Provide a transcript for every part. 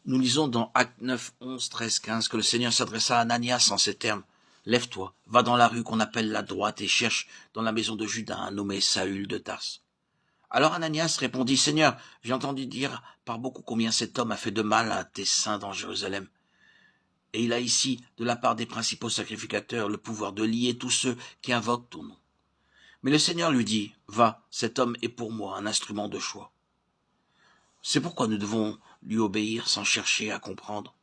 Nous lisons dans Actes 9, 11, 13, 15 que le Seigneur s'adressa à Ananias en ces termes. « Lève-toi, va dans la rue qu'on appelle la droite et cherche dans la maison de Judas un nommé Saül de Tarse. » Alors Ananias répondit, « Seigneur, j'ai entendu dire par beaucoup combien cet homme a fait de mal à tes saints dans Jérusalem. Et il a ici, de la part des principaux sacrificateurs, le pouvoir de lier tous ceux qui invoquent ton nom. » Mais le Seigneur lui dit, « Va, cet homme est pour moi un instrument de choix. » C'est pourquoi nous devons lui obéir sans chercher à comprendre,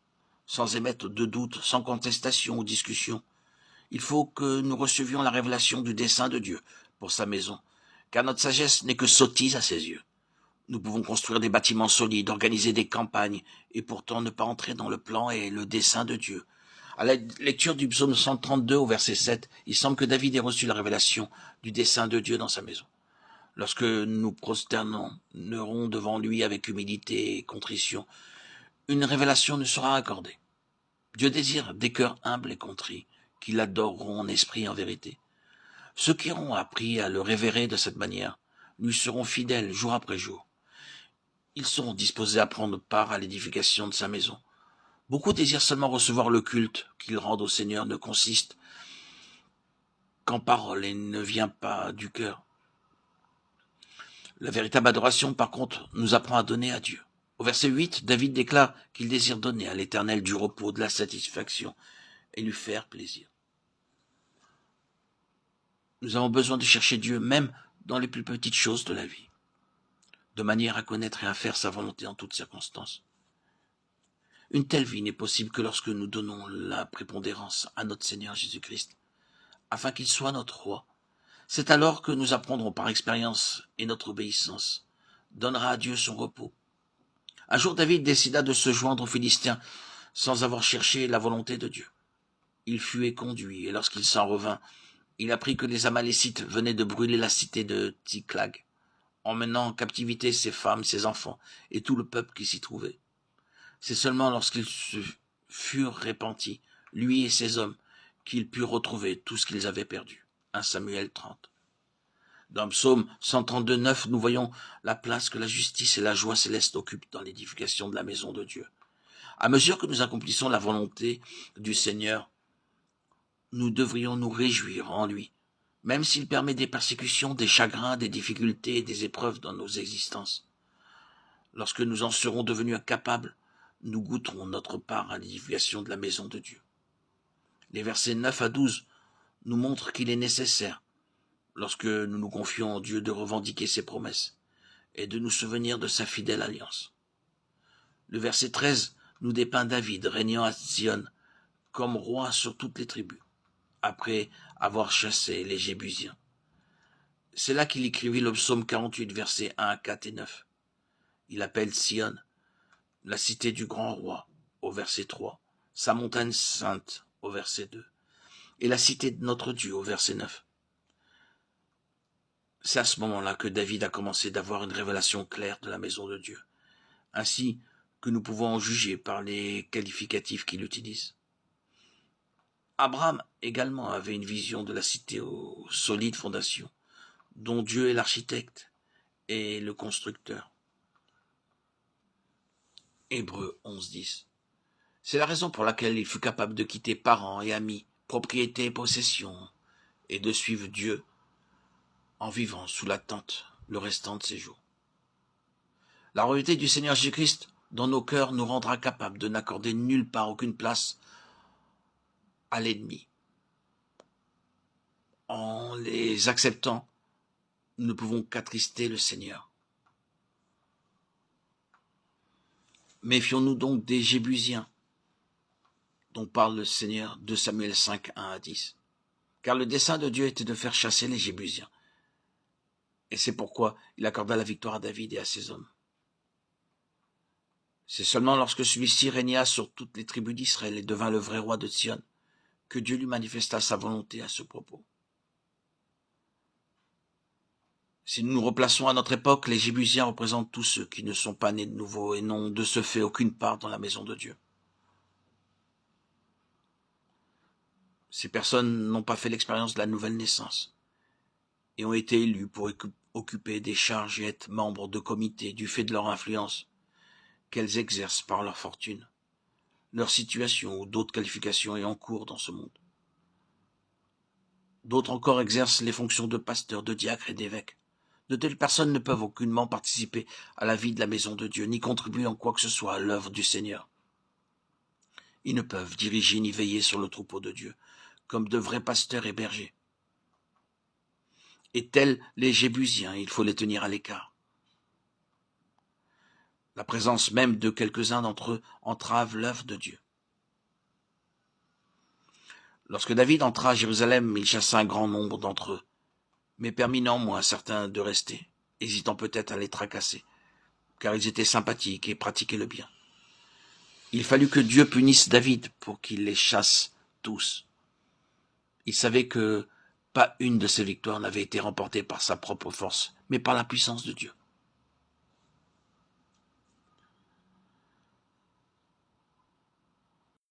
sans émettre de doute, sans contestation ou discussion. Il faut que nous recevions la révélation du dessein de Dieu pour sa maison, car notre sagesse n'est que sottise à ses yeux. Nous pouvons construire des bâtiments solides, organiser des campagnes, et pourtant ne pas entrer dans le plan et le dessein de Dieu. À la lecture du psaume 132 au verset 7, il semble que David ait reçu la révélation du dessein de Dieu dans sa maison. Lorsque nous prosternerons devant lui avec humilité et contrition, une révélation nous sera accordée. Dieu désire des cœurs humbles et contrits, qui l'adoreront en esprit et en vérité. Ceux qui auront appris à le révérer de cette manière lui seront fidèles jour après jour. Ils seront disposés à prendre part à l'édification de sa maison. Beaucoup désirent seulement recevoir le culte qu'ils rendent au Seigneur ne consiste qu'en parole et ne vient pas du cœur. La véritable adoration, par contre, nous apprend à donner à Dieu. Au verset 8, David déclare qu'il désire donner à l'Éternel du repos, de la satisfaction et lui faire plaisir. Nous avons besoin de chercher Dieu même dans les plus petites choses de la vie, de manière à connaître et à faire sa volonté en toutes circonstances. Une telle vie n'est possible que lorsque nous donnons la prépondérance à notre Seigneur Jésus-Christ, afin qu'il soit notre roi. C'est alors que nous apprendrons par expérience et notre obéissance donnera à Dieu son repos. Un jour, David décida de se joindre aux Philistins sans avoir cherché la volonté de Dieu. Il fut éconduit, et lorsqu'il s'en revint, il apprit que les Amalécites venaient de brûler la cité de Tsiklag, emmenant en captivité ses femmes, ses enfants et tout le peuple qui s'y trouvait. C'est seulement lorsqu'ils se furent repentis, lui et ses hommes, qu'ils purent retrouver tout ce qu'ils avaient perdu. 1 Samuel 30. Dans Psaume 132,9, nous voyons la place que la justice et la joie céleste occupent dans l'édification de la maison de Dieu. À mesure que nous accomplissons la volonté du Seigneur, nous devrions nous réjouir en lui, même s'il permet des persécutions, des chagrins, des difficultés et des épreuves dans nos existences. Lorsque nous en serons devenus capables, nous goûterons notre part à l'édification de la maison de Dieu. Les versets 9 à 12 nous montrent qu'il est nécessaire, lorsque nous nous confions en Dieu, de revendiquer ses promesses et de nous souvenir de sa fidèle alliance. Le verset 13 nous dépeint David régnant à Sion comme roi sur toutes les tribus, après avoir chassé les Jébusiens. C'est là qu'il écrivit le psaume 48, versets 1, 4 et 9. Il appelle Sion la cité du grand roi, au verset 3, sa montagne sainte, au verset 2, et la cité de notre Dieu, au verset 9. C'est à ce moment-là que David a commencé d'avoir une révélation claire de la maison de Dieu, ainsi que nous pouvons en juger par les qualificatifs qu'il utilise. Abraham également avait une vision de la cité aux solides fondations, dont Dieu est l'architecte et le constructeur. Hébreux 11.10. C'est la raison pour laquelle il fut capable de quitter parents et amis, propriétés et possessions, et de suivre Dieu en vivant sous la tente le restant de ses jours. La royauté du Seigneur Jésus-Christ dans nos cœurs nous rendra capables de n'accorder nulle part aucune place à l'ennemi. En les acceptant, nous ne pouvons qu'attrister le Seigneur. Méfions-nous donc des Jébusiens, dont parle le Seigneur, 2 Samuel 5, 1 à 10. Car le dessein de Dieu était de faire chasser les Jébusiens. Et c'est pourquoi il accorda la victoire à David et à ses hommes. C'est seulement lorsque celui-ci régna sur toutes les tribus d'Israël et devint le vrai roi de Sion que Dieu lui manifesta sa volonté à ce propos. Si nous nous replaçons à notre époque, les Jébusiens représentent tous ceux qui ne sont pas nés de nouveau et n'ont de ce fait aucune part dans la maison de Dieu. Ces personnes n'ont pas fait l'expérience de la nouvelle naissance et ont été élus pour occuper des charges et être membres de comités du fait de leur influence, qu'elles exercent par leur fortune, leur situation ou d'autres qualifications est en cours dans ce monde. D'autres encore exercent les fonctions de pasteur, de diacre et d'évêque. De telles personnes ne peuvent aucunement participer à la vie de la maison de Dieu, ni contribuer en quoi que ce soit à l'œuvre du Seigneur. Ils ne peuvent diriger ni veiller sur le troupeau de Dieu, comme de vrais pasteurs et bergers. Et tels les Jébusiens, il faut les tenir à l'écart. La présence même de quelques-uns d'entre eux entrave l'œuvre de Dieu. Lorsque David entra à Jérusalem, il chassa un grand nombre d'entre eux, mais permit néanmoins à certains de rester, hésitant peut-être à les tracasser, car ils étaient sympathiques et pratiquaient le bien. Il fallut que Dieu punisse David pour qu'il les chasse tous. Il savait que pas une de ses victoires n'avait été remportée par sa propre force, mais par la puissance de Dieu.